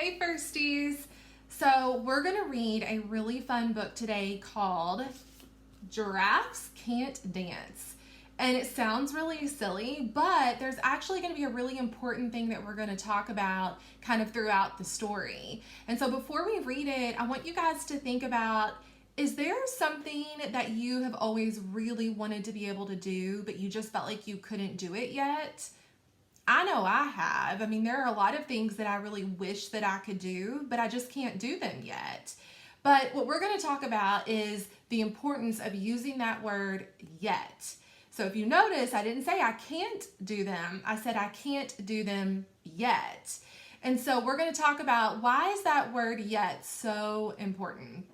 Hey Firsties! So we're going to read a really fun book today called Giraffes Can't Dance. And it sounds really silly, but there's actually going to be a really important thing that we're going to talk about kind of throughout the story. And so before we read it, I want you guys to think about, is there something that you have always really wanted to be able to do, but you just felt like you couldn't do it yet? I know I have. I mean, there are a lot of things that I really wish that I could do, but I just can't do them yet. But what we're going to talk about is the importance of using that word yet. So if you notice, I didn't say I can't do them. I said I can't do them yet. And so we're going to talk about why is that word yet so important.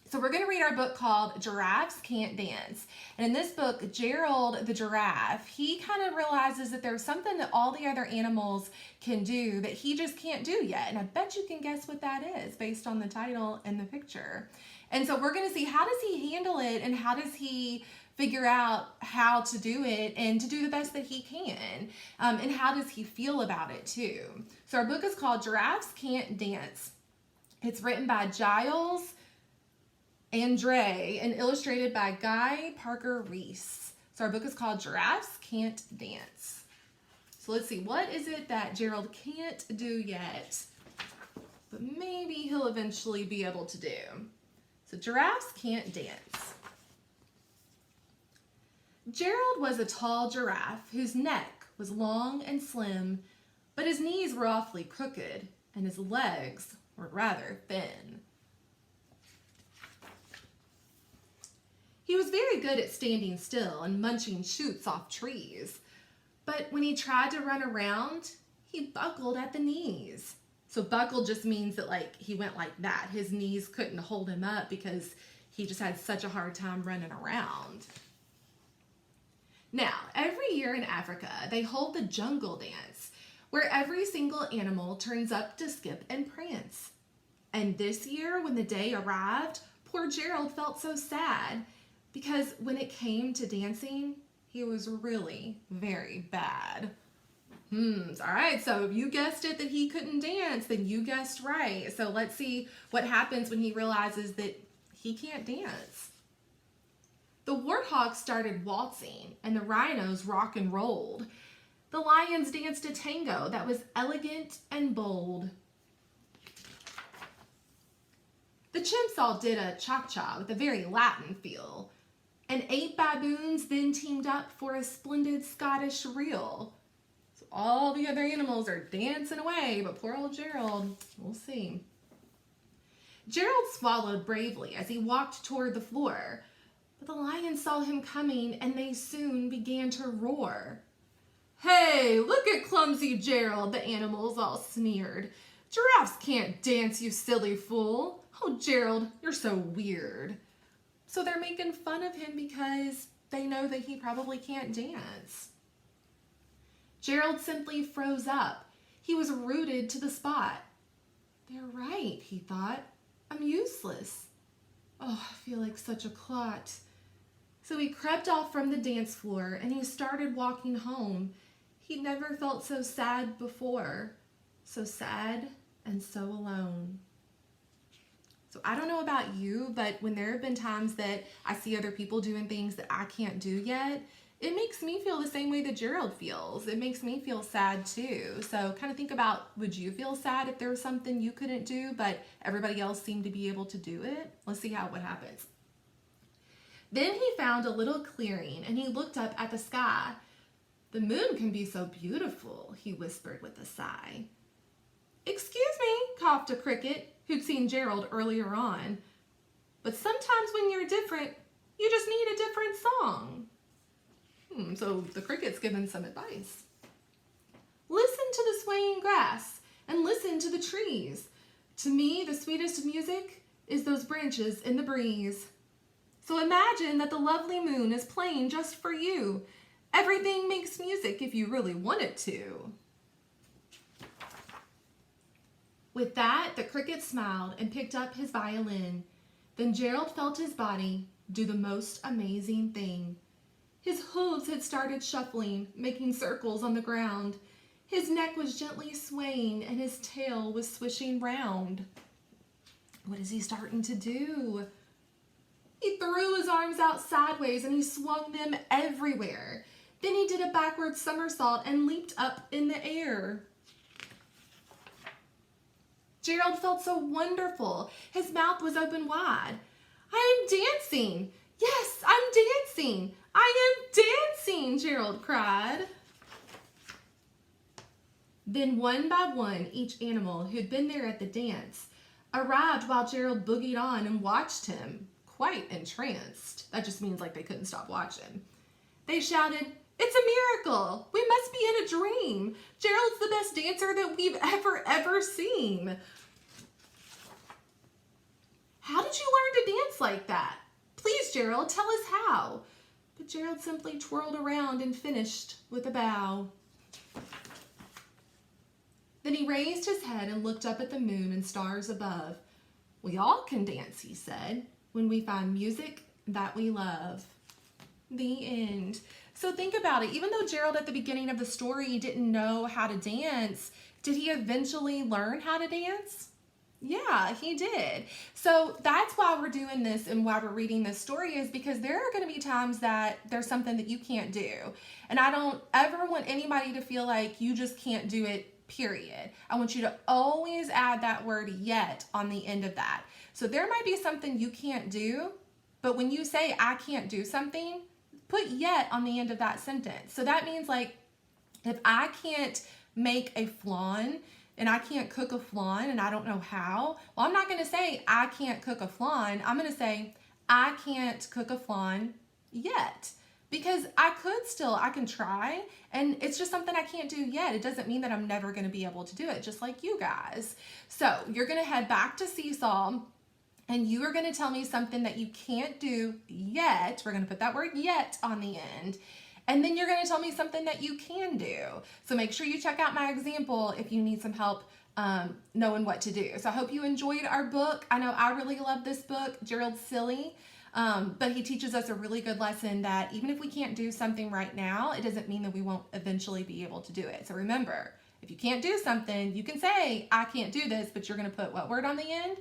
So we're going to read our book called Giraffes Can't Dance. And in this book, Gerald the giraffe, he kind of realizes that there's something that all the other animals can do that he just can't do yet. And I bet you can guess what that is based on the title and the picture. And so we're going to see, how does he handle it and how does he figure out how to do it and to do the best that he can, and how does he feel about it too. So our book is called Giraffes Can't Dance. It's written by Giles Andre and illustrated by Guy Parker Reese. So our book is called Giraffes Can't Dance. So let's see, what is it that Gerald can't do yet, but maybe he'll eventually be able to do? So giraffes can't dance. Gerald was a tall giraffe whose neck was long and slim, but his knees were awfully crooked and his legs were rather thin. He was very good at standing still and munching shoots off trees, but when he tried to run around, he buckled at the knees. So buckle just means that he went like that. His knees couldn't hold him up because he just had such a hard time running around. Now, every year in Africa, they hold the jungle dance, where every single animal turns up to skip and prance. And this year, when the day arrived, poor Gerald felt so sad, because when it came to dancing, he was really very bad. All right, so if you guessed it that he couldn't dance, then you guessed right. So let's see what happens when he realizes that he can't dance. The warthogs started waltzing, and the rhinos rock and rolled. The lions danced a tango that was elegant and bold. The chimps all did a cha-cha with a very Latin feel. And 8 baboons then teamed up for a splendid Scottish reel. So all the other animals are dancing away, but poor old Gerald, we'll see. Gerald swallowed bravely as he walked toward the floor, but the lions saw him coming and they soon began to roar. "Hey, look at clumsy Gerald," the animals all sneered. "Giraffes can't dance, you silly fool. Oh, Gerald, you're so weird." So they're making fun of him because they know that he probably can't dance. Gerald simply froze up. He was rooted to the spot. "They're right," he thought. "I'm useless. Oh, I feel like such a clot." So he crept off from the dance floor and he started walking home. He'd never felt so sad before. So sad and so alone. So I don't know about you, but when there have been times that I see other people doing things that I can't do yet, it makes me feel the same way that Gerald feels. It makes me feel sad too. So kind of think about, would you feel sad if there was something you couldn't do, but everybody else seemed to be able to do it? Let's see what happens. Then he found a little clearing and he looked up at the sky. "The moon can be so beautiful," he whispered with a sigh. "Excuse me," coughed a cricket who'd seen Gerald earlier on. "But sometimes when you're different, you just need a different song." So the cricket's given some advice. "Listen to the swaying grass and listen to the trees. To me, the sweetest music is those branches in the breeze. So imagine that the lovely moon is playing just for you. Everything makes music if you really want it to." With that, the cricket smiled and picked up his violin. Then Gerald felt his body do the most amazing thing. His hooves had started shuffling, making circles on the ground. His neck was gently swaying and his tail was swishing round. What is he starting to do? He threw his arms out sideways and he swung them everywhere. Then he did a backward somersault and leaped up in the air. Gerald felt so wonderful. His mouth was open wide. I am dancing. Yes, I'm dancing. I am dancing, Gerald cried. Then one by one, each animal who'd been there at the dance arrived while Gerald boogied on and watched him, quite entranced. That just means like they couldn't stop watching. They shouted, "It's a miracle! We must be in a dream! Gerald's the best dancer that we've ever seen!" How did you learn to dance like that? Please, Gerald, tell us how. But Gerald simply twirled around and finished with a bow. Then he raised his head and looked up at the moon and stars above. We all can dance, he said, when we find music that we love. The end. So think about it. Even though Gerald at the beginning of the story didn't know how to dance, did he eventually learn how to dance? Yeah, he did. So that's why we're doing this and why we're reading this story, is because there are going to be times that there's something that you can't do. And I don't ever want anybody to feel like you just can't do it, period. I want you to always add that word yet on the end of that. So there might be something you can't do, but when you say I can't do something, put yet on the end of that sentence. So that means like if I can't make a flan and I can't cook a flan and I don't know how, well, I'm not going to say I can't cook a flan. I'm going to say I can't cook a flan yet. Because I can try, and it's just something I can't do yet. It doesn't mean that I'm never going to be able to do it, just like you guys. So you're going to head back to Seesaw, and you are going to tell me something that you can't do yet. We're going to put that word yet on the end. And then you're going to tell me something that you can do. So make sure you check out my example if you need some help knowing what to do. So I hope you enjoyed our book. I know I really love this book. Gerald's silly. But he teaches us a really good lesson that even if we can't do something right now, it doesn't mean that we won't eventually be able to do it. So remember, if you can't do something, you can say, I can't do this, but you're going to put what word on the end?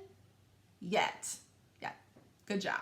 Yet. Yeah, good job.